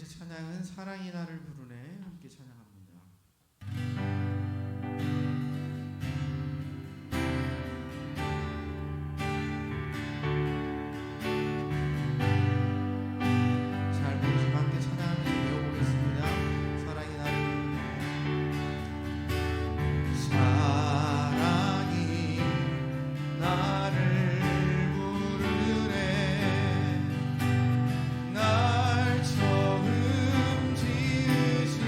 찬양은 사랑이 나를 부르네 함께 찬양합니다. 잘 부르시면 함께 찬양하면서 배워보겠습니다. 사랑이 나를 부르네 사랑이 나를 부르네 날 처음 지으신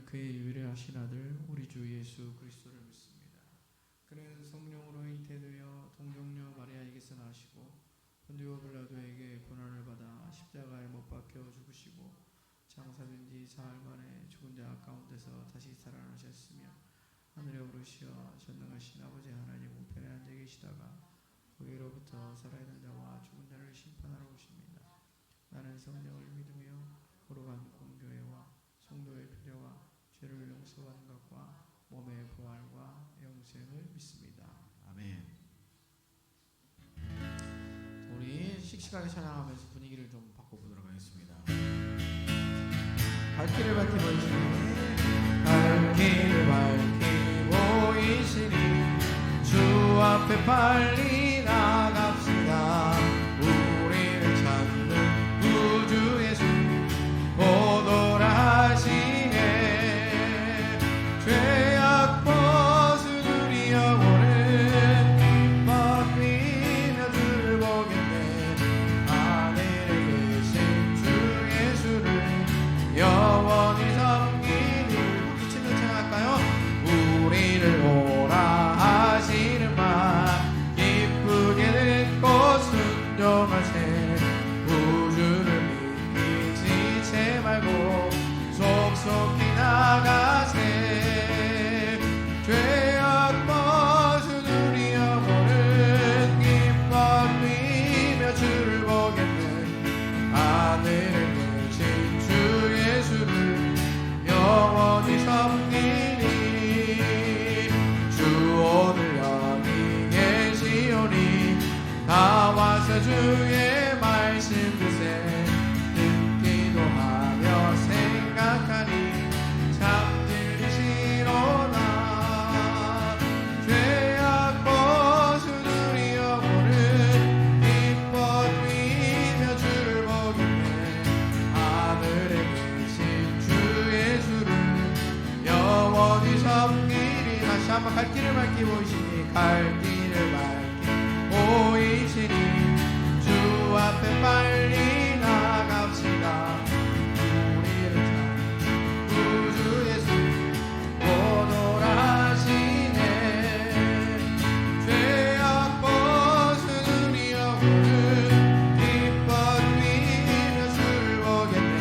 그의 유일하신 아들 우리 주 예수 그리스도를 믿습니다. 그는 성령으로 잉태되어 동정녀 마리아에게서 나시고 본디오 빌라도에게 고난을 받아 십자가에 못 박혀 죽으시고 장사된 지 사흘 만에 죽은 자 가운데서 다시 살아나셨으며 하늘에 오르시어 전능하신 아버지 하나님 우편에 앉아 계시다가 거기로부터 살아있는 자와 죽은 자를 심판하러 오십니다. 나는 성령을 믿으며 거룩한 공교회와 성도의 필요와 죄를 용서하는 것과 몸의 부활과 영생을 믿습니다. 아멘. 우리 씩씩하게 찬양하면서 분위기를 좀 바꿔보도록 하겠습니다. 갈 길을 밝히 보이시니 갈 길을 밝히 보이시니 주 앞에 빨리 나갑시다. 우리를 찾는 구주 예수 오돌하시네. 죄악 벗으니 영혼은 기뻐하며 주를 보겠네. 하늘에 계신 주 예수를 영원히 섬기니. 부치는 찬양할까요? 우리를 오라 하시는 말 기쁘게 듣고 순종하세. 구주를 믿기 지체 말고 속속히 나가세. 죄악 벗은 우리 영혼은 기뻐하며 주를 보겠네. 하늘에 계신 주 예수를 영원히 섬기니. 주 오늘 여기 계시오니 나와서 주의 말씀 드세. 듣기도 하며 생각하니 참 들리시로다. 죄악 벗은 우리 영혼은 기뻐하며 주를 보겠네. 하늘에 계신 주 예수를 영원히 섬기리. 다시 한번 갈 길을 밝히 보이시니 갈 길을 밝히 보이시니 주 앞에 빨리 나갑시다. 우리를 찾는 구주 예수 오돌하시네. 죄악 벗은 우리 영혼은 기뻐하며 주를 보겠네.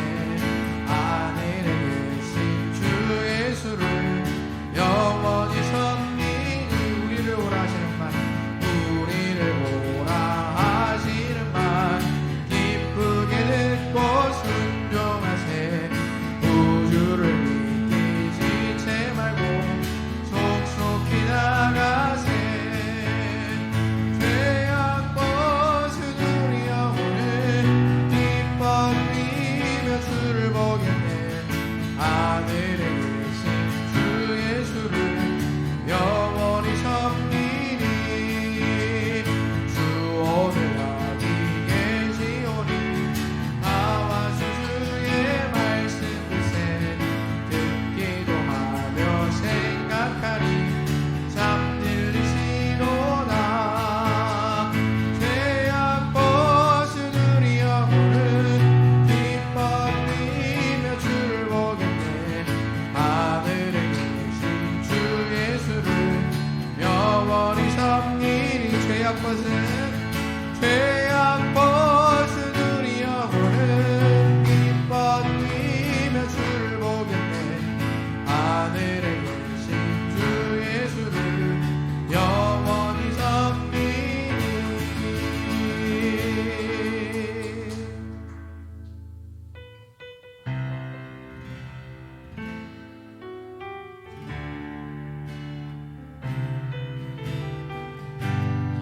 하늘에 계신 주 예수를 영원히 섬기니. 우리를 오라 하시는 말 우리를 오라 하시는 말 기쁘게 듣고 순종하세. 구주를 믿기 지체 말고 속속히 나가세. 죄악 벗은 우리 영혼은 기뻐하며 주를 보겠네. 하늘에 계신 주 예수를 영원히 섬기니. 주 오늘 여기 계시오니 나와서 주의 말씀 드세. 듣기도 하며 생각하니 참 들리시로다. 죄악 벗은 우리 영혼은 기뻐하며 주를 보겠네. 하늘에 계신 주 예수를 영원히 섬기니. 죄악 벗은 우리 영혼은 기뻐하며 주를 보겠네. 하늘에 계신 주 예수를 영원히 섬기니.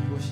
이곳이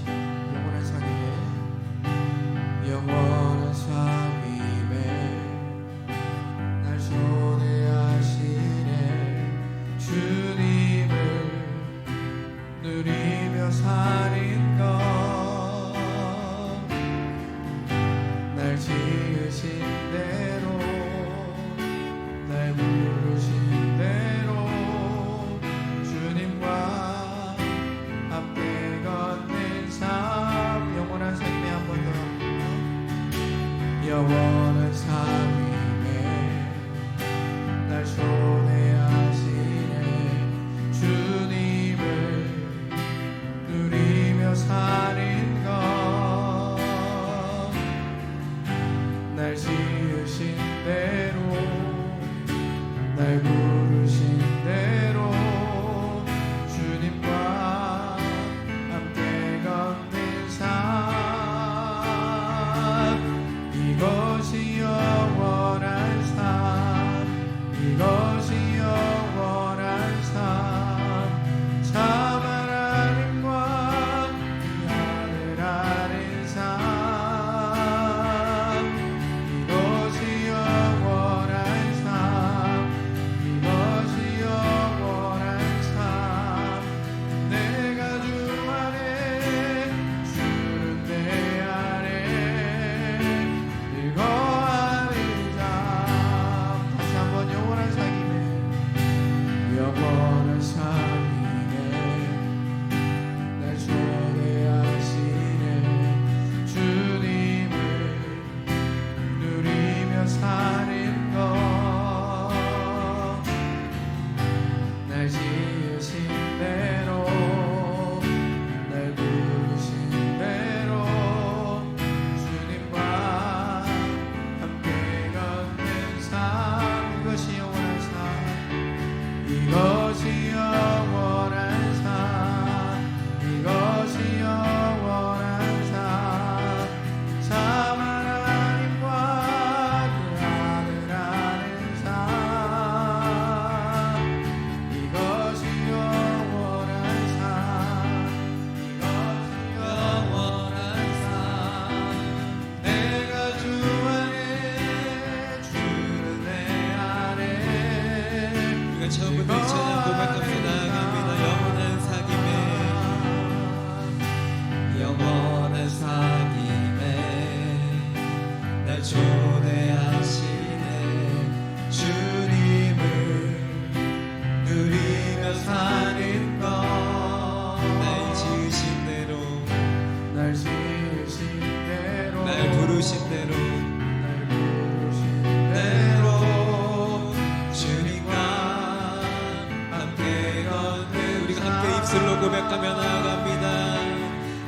입술로 고백하며 나아갑니다.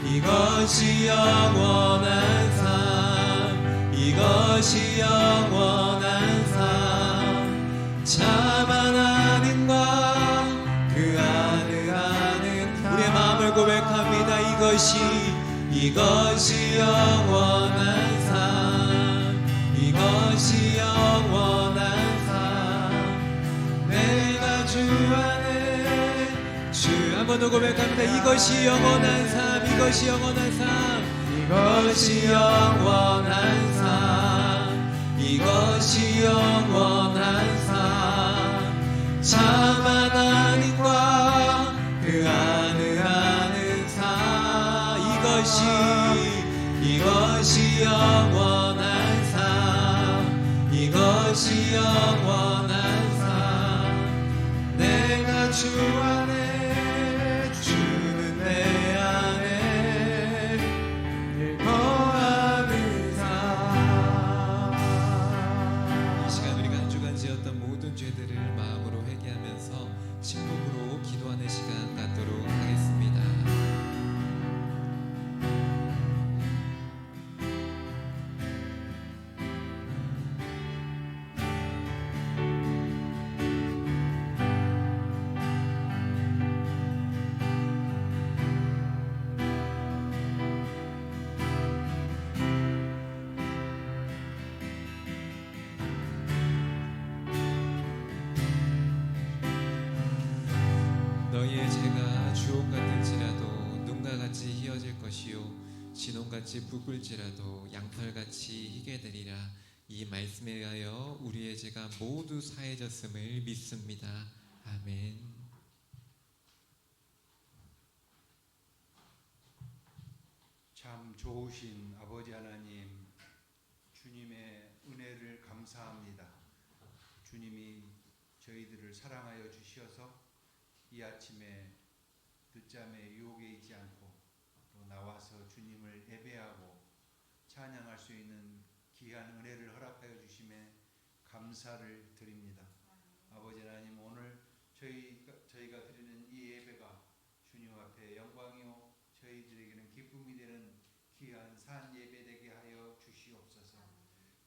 이것이 영원한 삶, 이것이 영원한 삶, 참 하나님과 그 안에 하는 우리의 마음을 고백합니다. 이것이 영원한 삶, 이것이 영원한 삶, 내가 주 안에 주 한 번 더 고백합니다. 이것이 영원한 삶, 이것이 영원한 삶, 이것이 영원한 삶, 이것이 영원한 삶, 참 하나님과 그 안에 하는 삶, 이것이 영원한 삶, 이것이 영원한 삶, 내가 주 안에 주는 내 안에 늘 거하는 삶. 이 시간 우리가 한 주간 지었던 모든 죄들을 마음으로 회개하면서 침묵으로 기도하는 시간 갖도록 하겠습니다. 너희의 죄가 주홍 같을지라도 눈과 같이 희어질 것이요 진홍같이 붉을지라도 양털같이 희게 되리라. 이 말씀에 의하여 우리의 죄가 모두 사해졌음을 믿습니다. 아멘. 참 좋으신 아버지 하나님, 주님의 은혜를 감사합니다. 주님이 저희들을 사랑하여 주시어서 이 아침에 늦잠에 유혹에 있지 않고 또 나와서 주님을 예배하고 찬양할 수 있는 귀한 은혜를 허락하여 주심에 감사를 드립니다. 아버지 하나님, 오늘 저희가 드리는 이 예배가 주님 앞에 영광이요 저희들에게는 기쁨이 되는 귀한 산 예배 되게 하여 주시옵소서.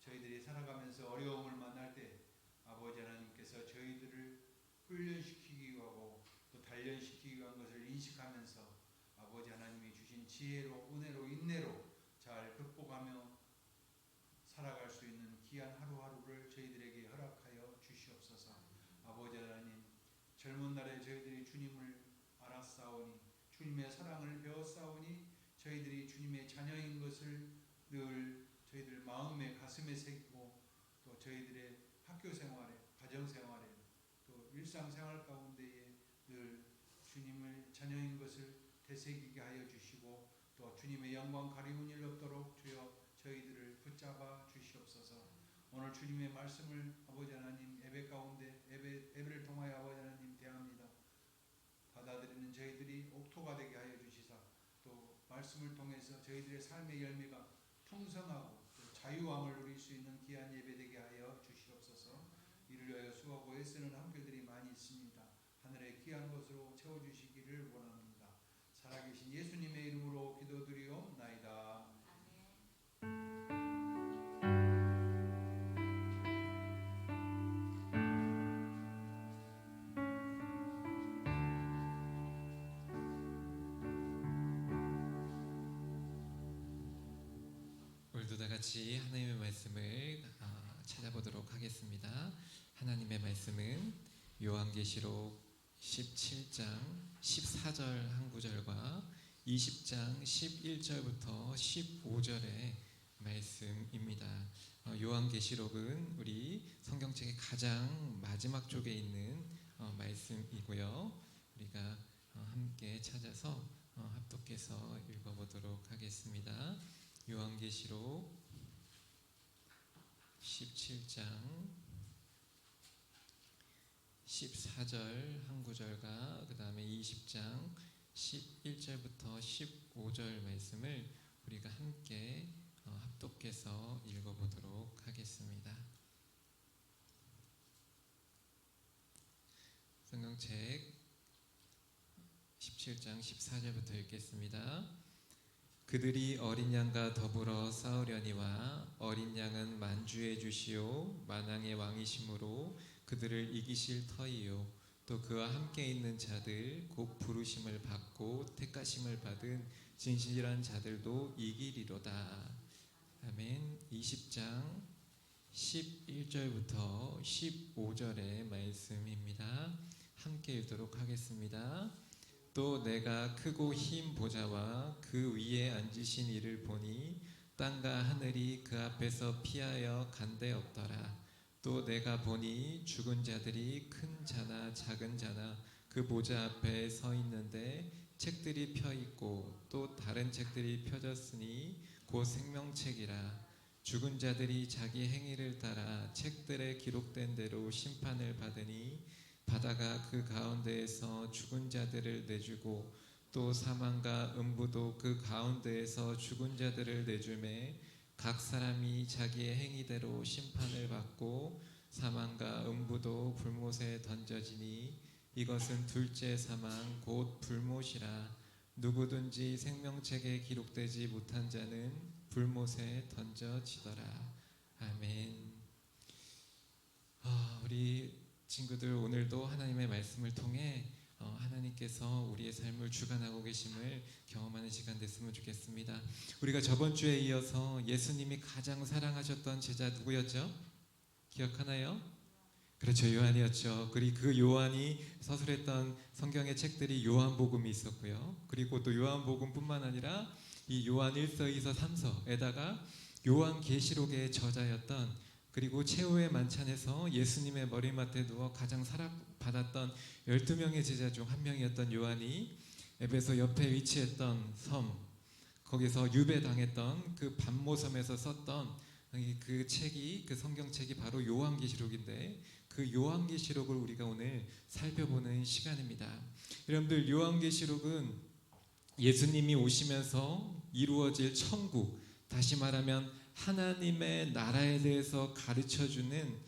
저희들이 살아가면서 어려움을 만날 때 아버지 하나님께서 저희들을 훈련시키기 위하고 또 단련시키기 위한 것을 인식하면서 아버지 하나님이 주신 지혜로 은혜로 인내로 잘 극복하며 살아갈 수 있는 귀한 하루하루를 저희들에게 허락하여 주시옵소서. 아버지 하나님, 젊은 날에 저희들이 주님을 알았사오니 주님의 사랑을 배웠사오니 저희들이 주님의 자녀인 것을 늘 저희들 마음에 가슴에 새기고 또 저희들의 학교 생활에 가정 생활에 또 일상생활 가운데에 늘 주님의 자녀인 것을 되새기게 하여 주시고 또 주님의 영광 가리운 일 없도록 주여 저희들을 붙잡아 주시옵소서. 오늘 주님의 말씀을 아버지 하나님 예배 가운데 예배를 통하여 아버지 하나님 대합니다. 받아들이는 저희들이 옥토가 되게 하여 주시사 또 말씀을 통해서 저희들의 삶의 열매가 풍성하고 또 자유함을 누릴 수 있는 귀한 예배 되게 하여 주시옵소서. 이를 위하여 수고하고 애쓰는 한결들이 많이 있습니다. 하늘의 귀한 것으로 채워주시기를 원합니다. 살아계신 예수님의 이름으로 기도드리옵나이다. 오늘도 다 같이 하나님의 말씀을 찾아보도록 하겠습니다. 하나님의 말씀은 요한계시록 17장 14절 한 구절과 20장 11절부터 15절의 말씀입니다. 요한계시록은 우리 성경책의 가장 마지막 쪽에 있는 말씀이고요. 우리가 함께 찾아서 합독해서 읽어보도록 하겠습니다. 요한계시록 17장 14절 한 구절과 그 다음에 20장 11절부터 15절 말씀을 우리가 함께 합독해서 읽어보도록 하겠습니다. 성경책 17장 14절부터 읽겠습니다. 그들이 어린 양과 더불어 싸우려니와 어린 양은 만주의 주시오 만왕의 왕이심으로 그들을 이기실 터이요 또 그와 함께 있는 자들 곧 부르심을 받고 택하심을 받은 진실한 자들도 이기리로다. 아멘. 20장 11절부터 15절의 말씀입니다. 함께 읽도록 하겠습니다. 또 내가 크고 흰 보좌와 그 위에 앉으신 이를 보니 땅과 하늘이 그 앞에서 피하여 간데 없더라. 또 내가 보니 죽은 자들이 큰 자나 작은 자나 그 보좌 앞에 서 있는데 책들이 펴 있고 또 다른 책들이 펴졌으니 곧 생명책이라. 죽은 자들이 자기 행위를 따라 책들에 기록된 대로 심판을 받으니 바다가 그 가운데에서 죽은 자들을 내주고 또 사망과 음부도 그 가운데에서 죽은 자들을 내주매 각 사람이 자기의 행위대로 심판을 받고 사망과 음부도 불못에 던져지니 이것은 둘째 사망 곧 불못이라. 누구든지 생명책에 기록되지 못한 자는 불못에 던져지더라. 아멘. 우리 친구들 오늘도 하나님의 말씀을 통해 하나님께서 우리의 삶을 주관하고 계심을 경험하는 시간 됐으면 좋겠습니다. 우리가 저번 주에 이어서 예수님이 가장 사랑하셨던 제자 누구였죠? 기억하나요? 그렇죠, 요한이었죠. 그리고 그 요한이 서술했던 성경의 책들이 요한복음이 있었고요. 그리고 또 요한복음뿐만 아니라 이 요한 1서, 2서, 3서에다가 요한계시록의 저자였던 그리고 최후의 만찬에서 예수님의 머리맡에 누워 가장 사랑받았던 12명의 제자 중 한 명이었던 요한이 에베소 옆에 위치했던 섬, 거기서 유배당했던 그 반모섬에서 썼던 그 책이, 그 성경책이 바로 요한계시록인데 그 요한계시록을 우리가 오늘 살펴보는 시간입니다. 여러분들, 요한계시록은 예수님이 오시면서 이루어질 천국, 다시 말하면 하나님의 나라에 대해서 가르쳐주는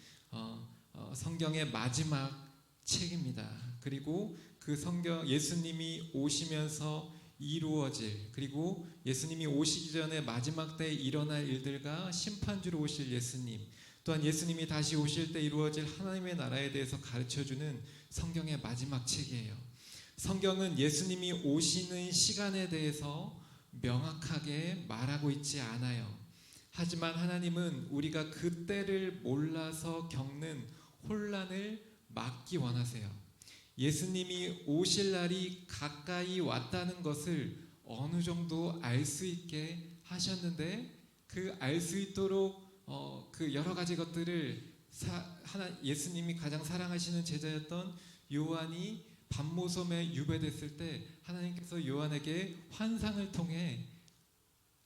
성경의 마지막 책입니다. 그리고 그 성경, 예수님이 오시면서 이루어질, 그리고 예수님이 오시기 전에 마지막 때에 일어날 일들과 심판주로 오실 예수님, 또한 예수님이 다시 오실 때 이루어질 하나님의 나라에 대해서 가르쳐주는 성경의 마지막 책이에요. 성경은 예수님이 오시는 시간에 대해서 명확하게 말하고 있지 않아요. 하지만 하나님은 우리가 그 때를 몰라서 겪는 혼란을 막기 원하세요. 예수님이 오실 날이 가까이 왔다는 것을 어느 정도 알 수 있게 하셨는데 그 알 수 있도록 그 여러 가지 것들을 예수님이 가장 사랑하시는 제자였던 요한이 반모섬에 유배됐을 때 하나님께서 요한에게 환상을 통해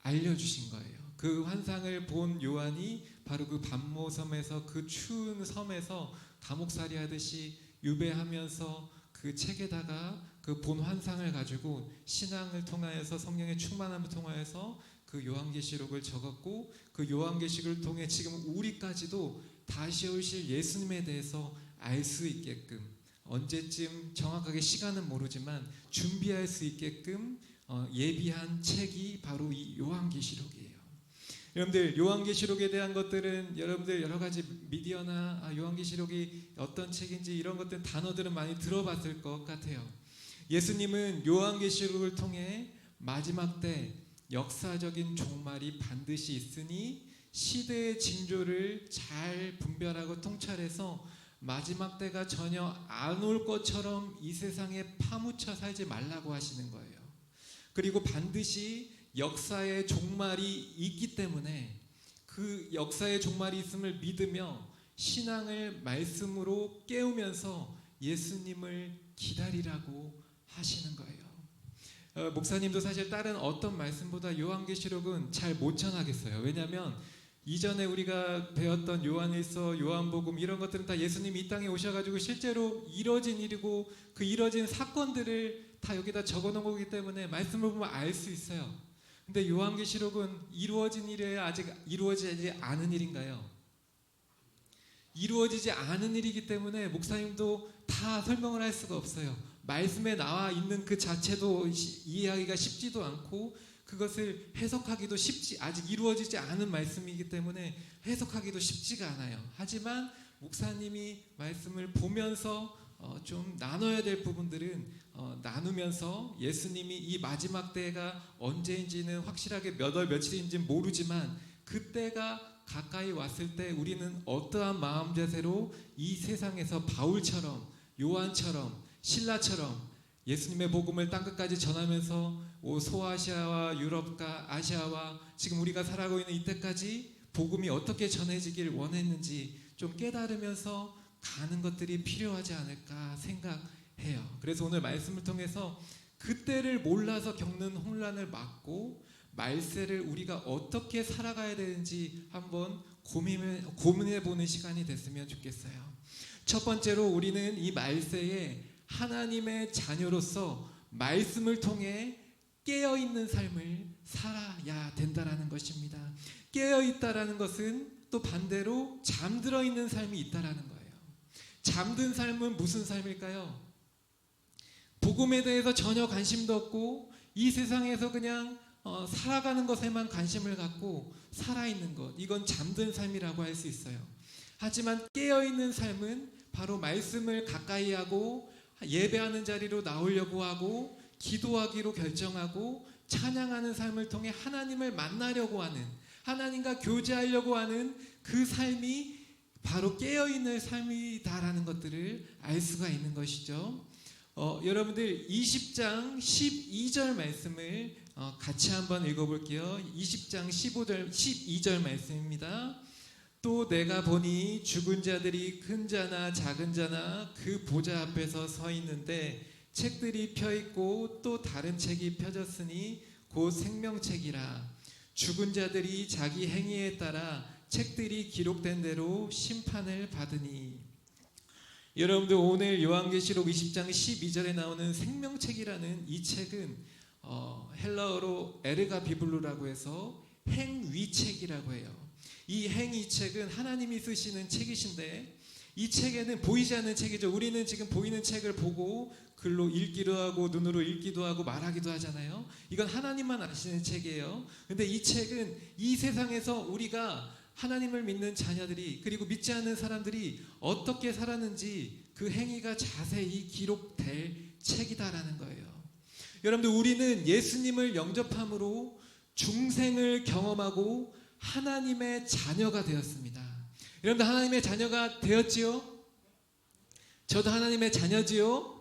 알려주신 거예요. 그 환상을 본 요한이 바로 그 반모섬에서, 그 추운 섬에서 감옥살이 하듯이 유배하면서 그 책에다가 그 본 환상을 가지고 신앙을 통하여서, 성령의 충만함을 통하여서 그 요한계시록을 적었고, 그 요한계시록을 통해 지금 우리까지도 다시 오실 예수님에 대해서 알 수 있게끔, 언제쯤 정확하게 시간은 모르지만 준비할 수 있게끔 예비한 책이 바로 이 요한계시록이에요. 여러분들, 요한계시록에 대한 것들은 여러분들 여러 가지 미디어나 요한계시록이 어떤 책인지 이런 것들, 단어들은 많이 들어봤을 것 같아요. 예수님은 요한계시록을 통해 마지막 때 역사적인 종말이 반드시 있으니 시대의 징조를 잘 분별하고 통찰해서 마지막 때가 전혀 안 올 것처럼 이 세상에 파묻혀 살지 말라고 하시는 거예요. 그리고 반드시 역사의 종말이 있기 때문에 그 역사의 종말이 있음을 믿으며 신앙을 말씀으로 깨우면서 예수님을 기다리라고 하시는 거예요. 목사님도 사실 다른 어떤 말씀보다 요한계시록은 잘 못 전하겠어요. 왜냐하면 이전에 우리가 배웠던 요한일서, 요한복음 이런 것들은 다 예수님이 이 땅에 오셔가지고 실제로 이뤄진 일이고 그 이뤄진 사건들을 다 여기다 적어놓은 거기 때문에 말씀을 보면 알 수 있어요. 근데 요한계시록은 이루어진 일이에요? 아직 이루어지지 않은 일인가요? 이루어지지 않은 일이기 때문에 목사님도 다 설명을 할 수가 없어요. 말씀에 나와 있는 그 자체도 이해하기가 쉽지도 않고 그것을 해석하기도 아직 이루어지지 않은 말씀이기 때문에 해석하기도 쉽지가 않아요. 하지만 목사님이 말씀을 보면서 좀 나눠야 될 부분들은 나누면서 예수님이 이 마지막 때가 언제인지는 확실하게 몇 월 며칠인지는 모르지만 그때가 가까이 왔을 때 우리는 어떠한 마음 자세로 이 세상에서 바울처럼 요한처럼 신라처럼 예수님의 복음을 땅끝까지 전하면서 소아시아와 유럽과 아시아와 지금 우리가 살아가고 있는 이때까지 복음이 어떻게 전해지길 원했는지 좀 깨달으면서 가는 것들이 필요하지 않을까 생각해요. 그래서 오늘 말씀을 통해서 그때를 몰라서 겪는 혼란을 막고 말세를 우리가 어떻게 살아가야 되는지 한번 고민해보는 시간이 됐으면 좋겠어요. 첫 번째로 우리는 이 말세에 하나님의 자녀로서 말씀을 통해 깨어있는 삶을 살아야 된다라는 것입니다. 깨어있다라는 것은 또 반대로 잠들어 있는 삶이 있다라는 거예요. 잠든 삶은 무슨 삶일까요? 복음에 대해서 전혀 관심도 없고 이 세상에서 그냥 살아가는 것에만 관심을 갖고 살아있는 것, 이건 잠든 삶이라고 할 수 있어요. 하지만 깨어있는 삶은 바로 말씀을 가까이 하고 예배하는 자리로 나오려고 하고 기도하기로 결정하고 찬양하는 삶을 통해 하나님을 만나려고 하는, 하나님과 교제하려고 하는 그 삶이 바로 깨어있는 삶이다라는 것들을 알 수가 있는 것이죠. 여러분들 20장 12절 말씀을 같이 한번 읽어볼게요. 20장 12절 말씀입니다. 또 내가 보니 죽은 자들이 큰 자나 작은 자나 그 보좌 앞에서 서 있는데 책들이 펴있고 또 다른 책이 펴졌으니 곧 생명책이라. 죽은 자들이 자기 행위에 따라 책들이 기록된 대로 심판을 받으니. 여러분들 오늘 요한계시록 20장 12절에 나오는 생명책이라는 이 책은 헬라어로 에르가 비블루라고 해서 행위책이라고 해요. 이 행위책은 하나님이 쓰시는 책이신데 이 책에는 보이지 않는 책이죠. 우리는 지금 보이는 책을 보고 글로 읽기도 하고 눈으로 읽기도 하고 말하기도 하잖아요. 이건 하나님만 아시는 책이에요. 근데 이 책은 이 세상에서 우리가 하나님을 믿는 자녀들이 그리고 믿지 않는 사람들이 어떻게 살았는지 그 행위가 자세히 기록될 책이다라는 거예요. 여러분들 우리는 예수님을 영접함으로 중생을 경험하고 하나님의 자녀가 되었습니다. 여러분들 하나님의 자녀가 되었지요? 저도 하나님의 자녀지요?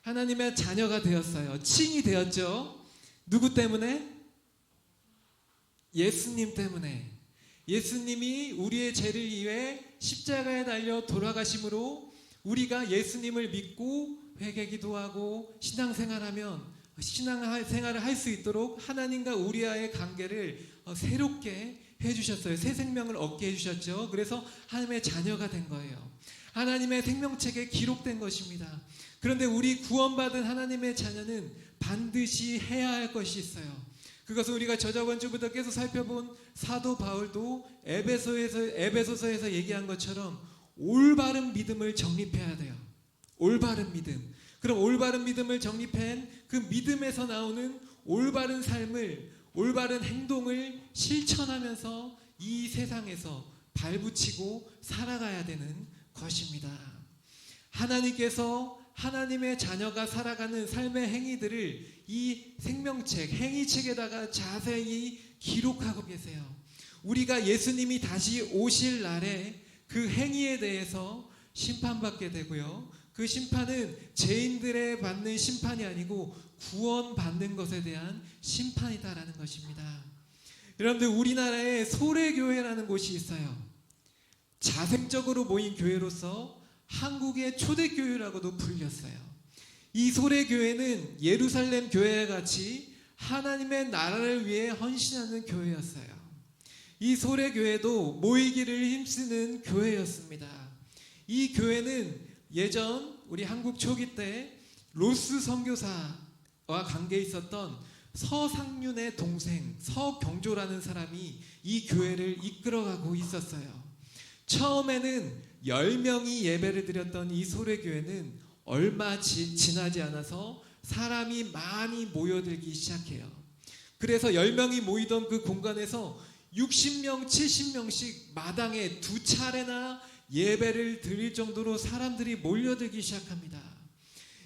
하나님의 자녀가 되었어요. 칭이 되었죠? 누구 때문에? 예수님 때문에. 예수님이 우리의 죄를 위해 십자가에 달려 돌아가심으로 우리가 예수님을 믿고 회개기도하고 신앙생활하면 신앙생활을 할 수 있도록 하나님과 우리와의 관계를 새롭게 해주셨어요. 새 생명을 얻게 해주셨죠. 그래서 하나님의 자녀가 된 거예요. 하나님의 생명책에 기록된 것입니다. 그런데 우리 구원받은 하나님의 자녀는 반드시 해야 할 것이 있어요. 그것은 우리가 저저번 주부터 계속 살펴본 사도 바울도 에베소서에서 얘기한 것처럼 올바른 믿음을 정립해야 돼요. 올바른 믿음. 그럼 올바른 믿음을 정립한 그 믿음에서 나오는 올바른 삶을, 올바른 행동을 실천하면서 이 세상에서 발붙이고 살아가야 되는 것입니다. 하나님께서 하나님의 자녀가 살아가는 삶의 행위들을 이 생명책, 행위책에다가 자세히 기록하고 계세요. 우리가 예수님이 다시 오실 날에 그 행위에 대해서 심판받게 되고요. 그 심판은 죄인들의 받는 심판이 아니고 구원받는 것에 대한 심판이다라는 것입니다. 여러분들 우리나라에 소래교회라는 곳이 있어요. 자생적으로 모인 교회로서 한국의 초대교회라고도 불렸어요. 이 소래교회는 예루살렘 교회와 같이 하나님의 나라를 위해 헌신하는 교회였어요. 이 소래교회도 모이기를 힘쓰는 교회였습니다. 이 교회는 예전 우리 한국 초기 때 로스 선교사와 관계 있었던 서상륜의 동생 서경조라는 사람이 이 교회를 이끌어가고 있었어요. 처음에는 10명이 예배를 드렸던 이 소래교회는 얼마 지나지 않아서 사람이 많이 모여들기 시작해요. 그래서 10명이 모이던 그 공간에서 60명, 70명씩 마당에 2차례나 예배를 드릴 정도로 사람들이 몰려들기 시작합니다.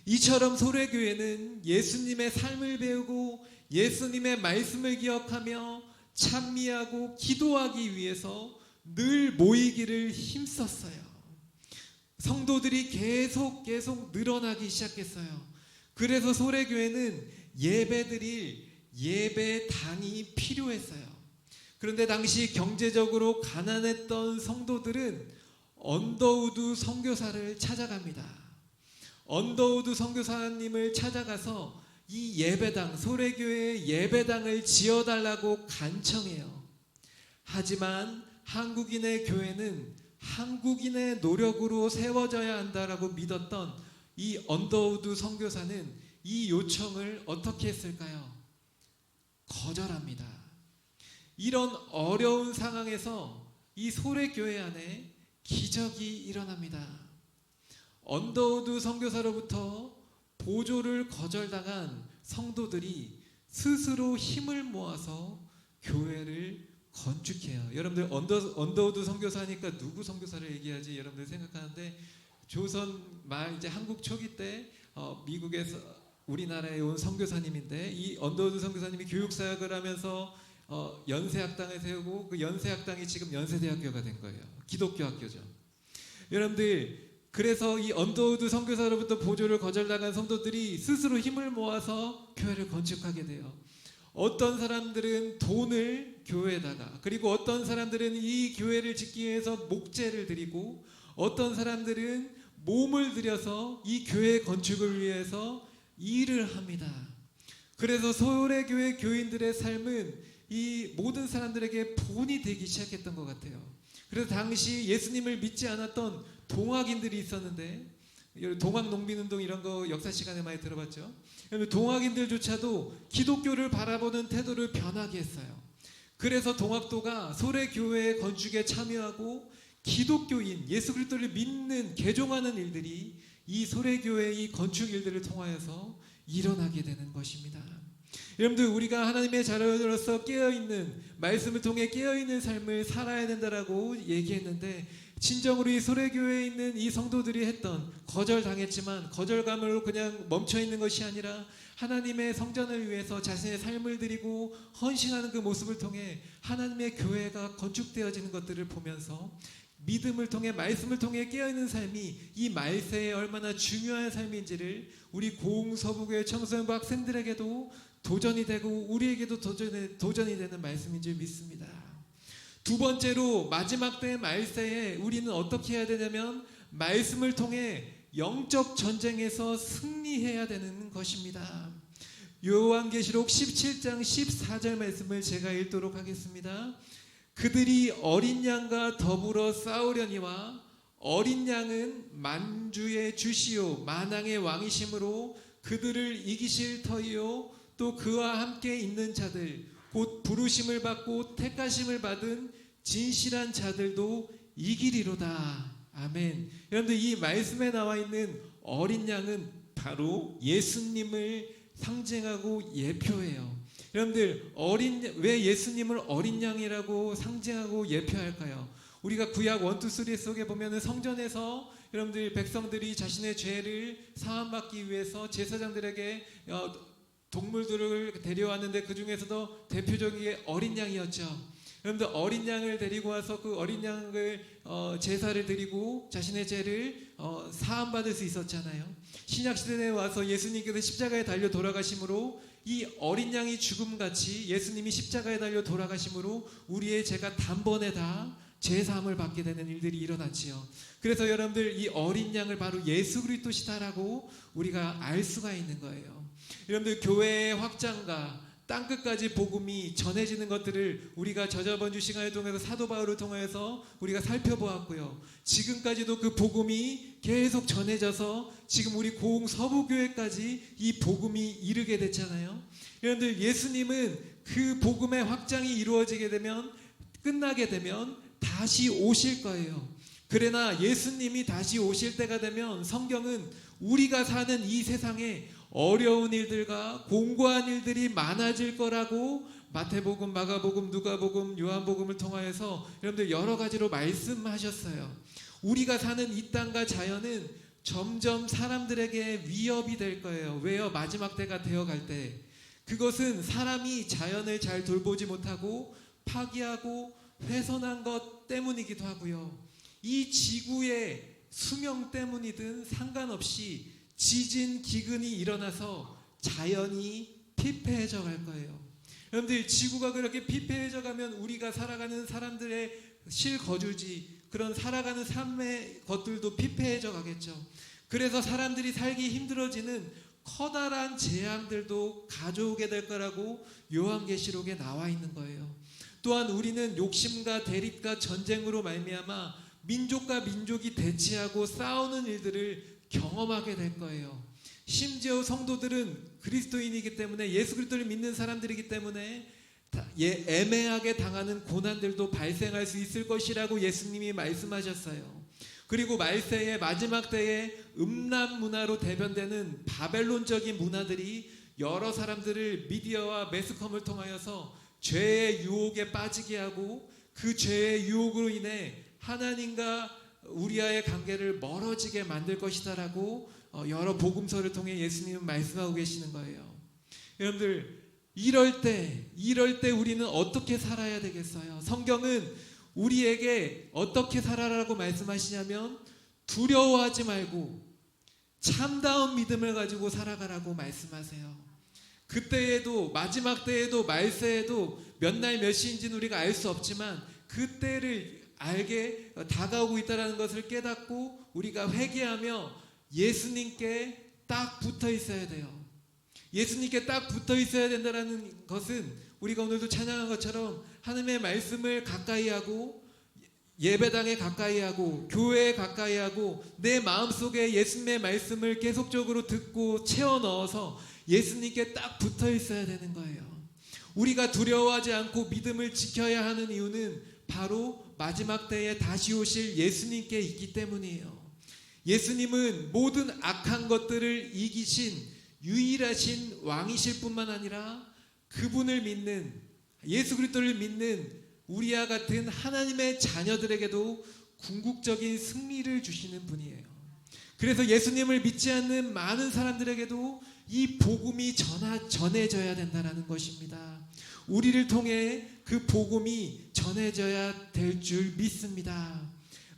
이처럼 소래교회는 예수님의 삶을 배우고 예수님의 말씀을 기억하며 찬미하고 기도하기 위해서 늘 모이기를 힘썼어요. 성도들이 계속 늘어나기 시작했어요. 그래서 소래교회는 예배드릴 예배당이 필요했어요. 그런데 당시 경제적으로 가난했던 성도들은 언더우드 선교사를 찾아갑니다. 언더우드 선교사님을 찾아가서 이 예배당, 소래교회의 예배당을 지어달라고 간청해요. 하지만 한국인의 교회는 한국인의 노력으로 세워져야 한다라고 믿었던 이 언더우드 선교사는 이 요청을 어떻게 했을까요? 거절합니다. 이런 어려운 상황에서 이 소래교회 안에 기적이 일어납니다. 언더우드 선교사로부터 보조를 거절당한 성도들이 스스로 힘을 모아서 교회를 건축해요. 여러분들 언더우드 선교사니까 누구 선교사를 얘기하지 여러분들 생각하는데 조선 말 이제 한국 초기 때 미국에서 우리나라에 온 선교사님인데 이 언더우드 선교사님이 교육사역을 하면서 연세학당을 세우고 그 연세학당이 지금 연세대학교가 된 거예요. 기독교 학교죠. 여러분들 그래서 이 언더우드 선교사로부터 보조를 거절당한 성도들이 스스로 힘을 모아서 교회를 건축하게 돼요. 어떤 사람들은 돈을 교회에다가 그리고 어떤 사람들은 이 교회를 짓기 위해서 목재를 드리고 어떤 사람들은 몸을 들여서 이 교회 건축을 위해서 일을 합니다. 그래서 소래교회 교인들의 삶은 이 모든 사람들에게 본이 되기 시작했던 것 같아요. 그래서 당시 예수님을 믿지 않았던 동학인들이 있었는데 동학농민운동 이런 거 역사 시간에 많이 들어봤죠. 동학인들조차도 기독교를 바라보는 태도를 변하게 했어요. 그래서 동학도가 소래교회 건축에 참여하고 기독교인 예수 그리스도를 믿는 개종하는 일들이 이 소래교회의 이 건축 일들을 통하여서 일어나게 되는 것입니다. 여러분들 우리가 하나님의 자녀로서 깨어있는 말씀을 통해 깨어있는 삶을 살아야 된다라고 얘기했는데 진정으로 이 소래교회에 있는 이 성도들이 했던 거절당했지만 거절감으로 그냥 멈춰있는 것이 아니라 하나님의 성전을 위해서 자신의 삶을 드리고 헌신하는 그 모습을 통해 하나님의 교회가 건축되어지는 것들을 보면서 믿음을 통해 말씀을 통해 깨어있는 삶이 이 말세에 얼마나 중요한 삶인지를 우리 고흥서부교회 청소년부 학생들에게도 도전이 되고 우리에게도 도전이 되는 말씀인 줄 믿습니다. 두 번째로 마지막 때의 말세에 우리는 어떻게 해야 되냐면 말씀을 통해 영적 전쟁에서 승리해야 되는 것입니다. 요한계시록 17장 14절 말씀을 제가 읽도록 하겠습니다. 그들이 어린 양과 더불어 싸우려니와 어린 양은 만주의 주시요 만왕의 왕이심으로 그들을 이기실 터이요 또 그와 함께 있는 자들 곧 부르심을 받고 택하심을 받은 진실한 자들도 이기리로다. 아멘. 여러분들 이 말씀에 나와 있는 어린 양은 바로 예수님을 상징하고 예표해요. 여러분들 왜 예수님을 어린 양이라고 상징하고 예표할까요? 우리가 구약 1, 2, 3 속에 보면은 성전에서 여러분들 백성들이 자신의 죄를 사함받기 위해서 제사장들에게 동물들을 데려왔는데 그 중에서도 대표적인 게 어린 양이었죠. 여러분들 어린 양을 데리고 와서 그 어린 양을 제사를 드리고 자신의 죄를 사함받을 수 있었잖아요. 신약시대에 와서 예수님께서 십자가에 달려 돌아가심으로 이 어린 양이 죽음같이 예수님이 십자가에 달려 돌아가심으로 우리의 죄가 단번에 다 죄사함을 받게 되는 일들이 일어났지요. 그래서 여러분들 이 어린 양을 바로 예수 그리스도시다라고 우리가 알 수가 있는 거예요. 여러분들 교회의 확장과 땅끝까지 복음이 전해지는 것들을 우리가 저저번 주 시간을 통해서 사도 바울을 통해서 우리가 살펴보았고요. 지금까지도 그 복음이 계속 전해져서 지금 우리 고흥 서부교회까지 이 복음이 이르게 됐잖아요. 여러분들 예수님은 그 복음의 확장이 이루어지게 되면 끝나게 되면 다시 오실 거예요. 그러나 예수님이 다시 오실 때가 되면 성경은 우리가 사는 이 세상에 어려운 일들과 공고한 일들이 많아질 거라고 마태복음, 마가복음, 누가복음, 요한복음을 통하여서 여러분들 여러 가지로 말씀하셨어요. 우리가 사는 이 땅과 자연은 점점 사람들에게 위협이 될 거예요. 왜요? 마지막 때가 되어갈 때. 그것은 사람이 자연을 잘 돌보지 못하고 파괴하고 훼손한 것 때문이기도 하고요. 이 지구의 수명 때문이든 상관없이 지진, 기근이 일어나서 자연이 피폐해져 갈 거예요. 여러분들, 지구가 그렇게 피폐해져 가면 우리가 살아가는 사람들의 실거주지, 그런 살아가는 삶의 것들도 피폐해져 가겠죠. 그래서 사람들이 살기 힘들어지는 커다란 재앙들도 가져오게 될 거라고 요한계시록에 나와 있는 거예요. 또한 우리는 욕심과 대립과 전쟁으로 말미암아 민족과 민족이 대치하고 싸우는 일들을 경험하게 될 거예요. 심지어 성도들은 그리스도인이기 때문에, 예수 그리스도를 믿는 사람들이기 때문에 애매하게 당하는 고난들도 발생할 수 있을 것이라고 예수님이 말씀하셨어요. 그리고 말세의 마지막 때에 음란 문화로 대변되는 바벨론적인 문화들이 여러 사람들을 미디어와 매스컴을 통하여서 죄의 유혹에 빠지게 하고, 그 죄의 유혹으로 인해 하나님과 우리와의 관계를 멀어지게 만들 것이다라고 여러 복음서를 통해 예수님은 말씀하고 계시는 거예요. 여러분들, 이럴 때 우리는 어떻게 살아야 되겠어요? 성경은 우리에게 어떻게 살아라고 말씀하시냐면, 두려워하지 말고 참다운 믿음을 가지고 살아가라고 말씀하세요. 그때에도, 마지막 때에도, 말세에도 몇 날 몇 시인지는 우리가 알 수 없지만 그 때를 알게 다가오고 있다는 것을 깨닫고 우리가 회개하며 예수님께 딱 붙어 있어야 돼요. 예수님께 딱 붙어 있어야 된다는 것은 우리가 오늘도 찬양한 것처럼 하나님의 말씀을 가까이 하고, 예배당에 가까이 하고, 교회에 가까이 하고, 내 마음속에 예수님의 말씀을 계속적으로 듣고 채워 넣어서 예수님께 딱 붙어 있어야 되는 거예요. 우리가 두려워하지 않고 믿음을 지켜야 하는 이유는 바로 마지막 때에 다시 오실 예수님께 있기 때문이에요. 예수님은 모든 악한 것들을 이기신 유일하신 왕이실 뿐만 아니라 그분을 믿는, 예수 그리스도를 믿는 우리와 같은 하나님의 자녀들에게도 궁극적인 승리를 주시는 분이에요. 그래서 예수님을 믿지 않는 많은 사람들에게도 이 복음이 전해져야 된다는 것입니다. 우리를 통해 그 복음이 전해져야 될 줄 믿습니다.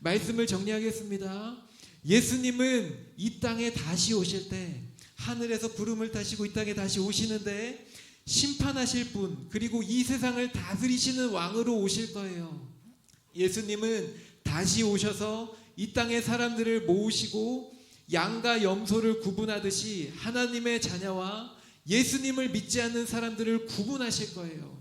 말씀을 정리하겠습니다. 예수님은 이 땅에 다시 오실 때, 하늘에서 구름을 타시고 이 땅에 다시 오시는데 심판하실 분, 그리고 이 세상을 다스리시는 왕으로 오실 거예요. 예수님은 다시 오셔서 이 땅의 사람들을 모으시고 양과 염소를 구분하듯이 하나님의 자녀와 예수님을 믿지 않는 사람들을 구분하실 거예요.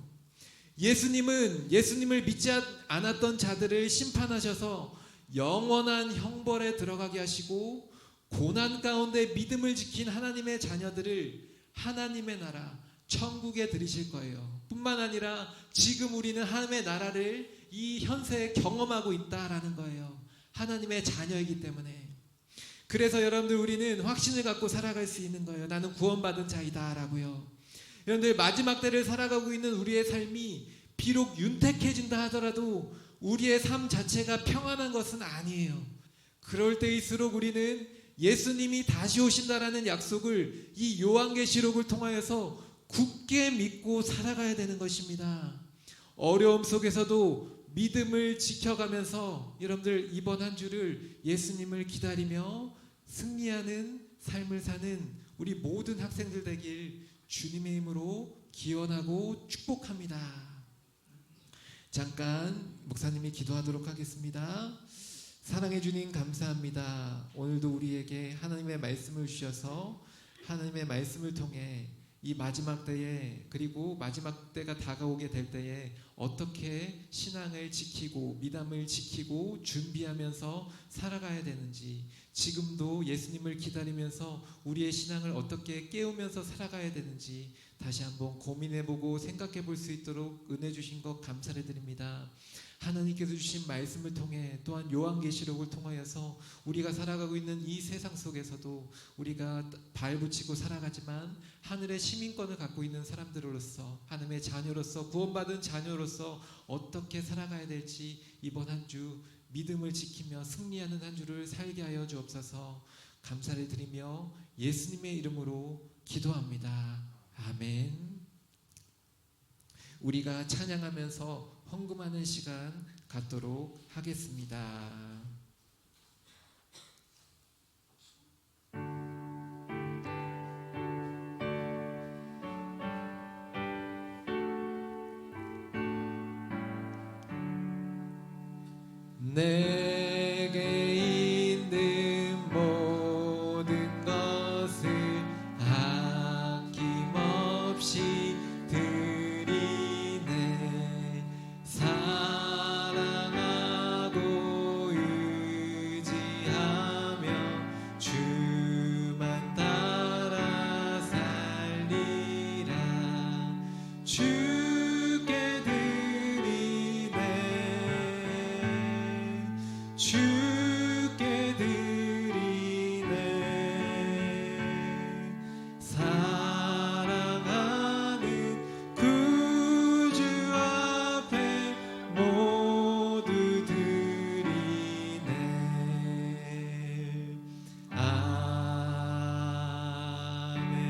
예수님은 예수님을 믿지 않았던 자들을 심판하셔서 영원한 형벌에 들어가게 하시고, 고난 가운데 믿음을 지킨 하나님의 자녀들을 하나님의 나라, 천국에 들이실 거예요. 뿐만 아니라 지금 우리는 하나님의 나라를 이 현세에 경험하고 있다라는 거예요. 하나님의 자녀이기 때문에. 그래서 여러분들, 우리는 확신을 갖고 살아갈 수 있는 거예요. 나는 구원받은 자이다 라고요. 여러분들, 마지막 때를 살아가고 있는 우리의 삶이 비록 윤택해진다 하더라도 우리의 삶 자체가 평안한 것은 아니에요. 그럴 때일수록 우리는 예수님이 다시 오신다라는 약속을 이 요한계시록을 통하여서 굳게 믿고 살아가야 되는 것입니다. 어려움 속에서도 믿음을 지켜가면서 여러분들, 이번 한 주를 예수님을 기다리며 승리하는 삶을 사는 우리 모든 학생들 되길 주님의 힘으로 기원하고 축복합니다. 잠깐 목사님이 기도하도록 하겠습니다. 사랑해 주님, 감사합니다. 오늘도 우리에게 하나님의 말씀을 주셔서 하나님의 말씀을 통해 이 마지막 때에, 그리고 마지막 때가 다가오게 될 때에 어떻게 신앙을 지키고 믿음을 지키고 준비하면서 살아가야 되는지, 지금도 예수님을 기다리면서 우리의 신앙을 어떻게 깨우면서 살아가야 되는지 다시 한번 고민해보고 생각해볼 수 있도록 은혜 주신 것 감사를 드립니다. 하나님께서 주신 말씀을 통해 또한 요한계시록을 통하여서 우리가 살아가고 있는 이 세상 속에서도 우리가 발붙이고 살아가지만 하늘의 시민권을 갖고 있는 사람들로서 하나님의 자녀로서 구원받은 자녀로서 어떻게 살아가야 될지 이번 한 주 믿음을 지키며 승리하는 한 주를 살게 하여 주옵소서. 감사를 드리며 예수님의 이름으로 기도합니다. 아멘. 우리가 찬양하면서 헌금하는 시간 갖도록 하겠습니다. 내게 있는 모든 것을 아낌없이 드리네. 사랑하고 의지하며 주만 따라 살리라. 주께 드리네. 주께 드리네. 사랑하는 구주 앞에 모두 드리네. 아멘.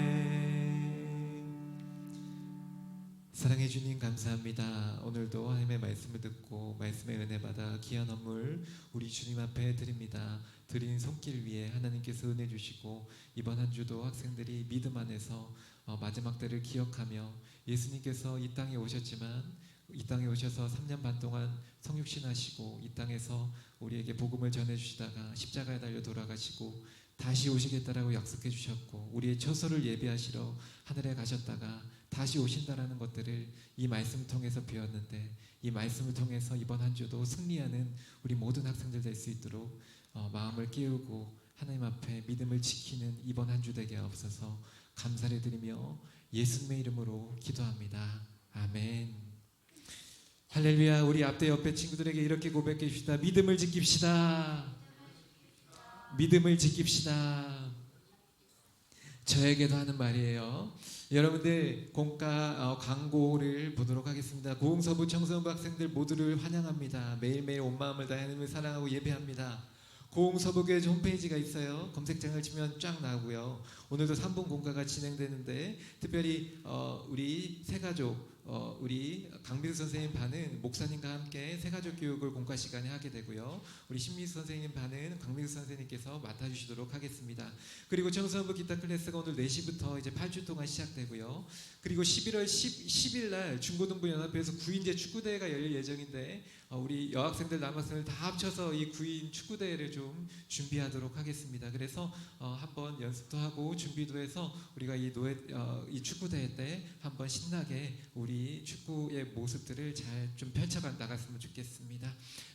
사랑해 주님 감사합니다. 오늘도 하나님의 말씀을 듣고 말씀의 은혜 받아 귀한 헌물 우리 주님 앞에 드립니다. 드린 손길 위에 하나님께서 은혜 주시고 이번 한 주도 학생들이 믿음 안에서 마지막 때를 기억하며 예수님께서 이 땅에 오셨지만 이 땅에 오셔서 3년 반 동안 성육신하시고 이 땅에서 우리에게 복음을 전해주시다가 십자가에 달려 돌아가시고 다시 오시겠다라고 약속해 주셨고 우리의 처소를 예비하시러 하늘에 가셨다가 다시 오신다라는 것들을 이 말씀을 통해서 배웠는데 이 말씀을 통해서 이번 한 주도 승리하는 우리 모든 학생들 될 수 있도록 마음을 깨우고 하나님 앞에 믿음을 지키는 이번 한 주 되게 하옵소서. 감사를 드리며 예수님의 이름으로 기도합니다. 아멘. 할렐루야. 우리 앞에 옆에 친구들에게 이렇게 고백해 줍시다. 믿음을 지킵시다. 믿음을 지킵시다. 저에게도 하는 말이에요. 여러분들 공과 광고를 보도록 하겠습니다. 고흥서부 청소년부 학생들 모두를 환영합니다. 매일매일 온 마음을 다해 하나님을 사랑하고 예배합니다. 고흥서부교회 홈페이지가 있어요. 검색창을 치면 쫙 나오고요. 오늘도 3분 공과가 진행되는데 특별히 우리 새가족 우리 강민수 선생님 반은 목사님과 함께 새가족 교육을 공과 시간에 하게 되고요. 우리 신미수 선생님 반은 강민수 선생님께서 맡아주시도록 하겠습니다. 그리고 청소년부 기타 클래스가 오늘 4시부터 이제 8주 동안 시작되고요. 그리고 11월 10일 날 중고등부 연합회에서 구인제 축구대회가 열릴 예정인데 우리 여학생들 남학생들 다 합쳐서 이 구인 축구대회를 좀 준비하도록 하겠습니다. 그래서 한번 연습도 하고 준비도 해서 우리가 이 축구대회 때 한번 신나게 우리 축구의 모습들을 잘 좀 펼쳐가 나갔으면 좋겠습니다.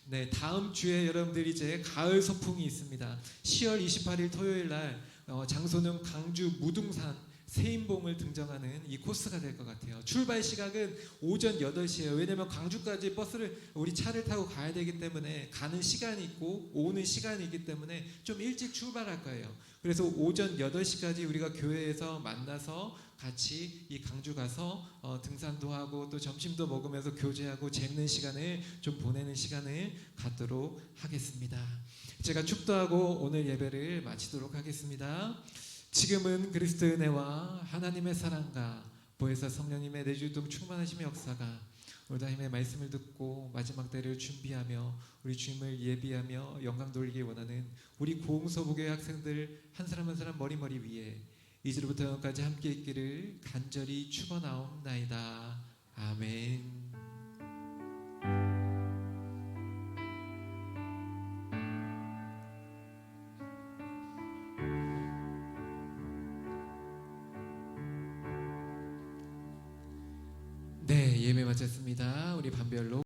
네, 다음 주에 여러분들 이제 가을 소풍이 있습니다. 10월 28일 토요일 날 장소는 강주 무등산 세인봉을 등정하는 이 코스가 될 것 같아요. 출발 시각은 오전 8시예요. 왜냐하면 광주까지 버스를 우리 차를 타고 가야 되기 때문에 가는 시간이 있고 오는 시간이 있기 때문에 좀 일찍 출발할 거예요. 그래서 오전 8시까지 우리가 교회에서 만나서 같이 이 강주 가서 등산도 하고 또 점심도 먹으면서 교제하고 재밌는 시간을 좀 보내는 시간을 갖도록 하겠습니다. 제가 축도하고 오늘 예배를 마치도록 하겠습니다. 지금은 그리스도의 은혜와 하나님의 사랑과 보혜사 성령님의 내주동 충만하심의 역사가 오늘도 하나님의 말씀을 듣고 마지막 때를 준비하며 우리 주님을 예비하며 영광 돌리기 원하는 우리 고흥서부교회 학생들 한 사람 한 사람 머리 위에 이제부터 영원까지 함께 있기를 간절히 축원하옵나이다. 아멘. 네, 예배 마쳤습니다. 우리 반별로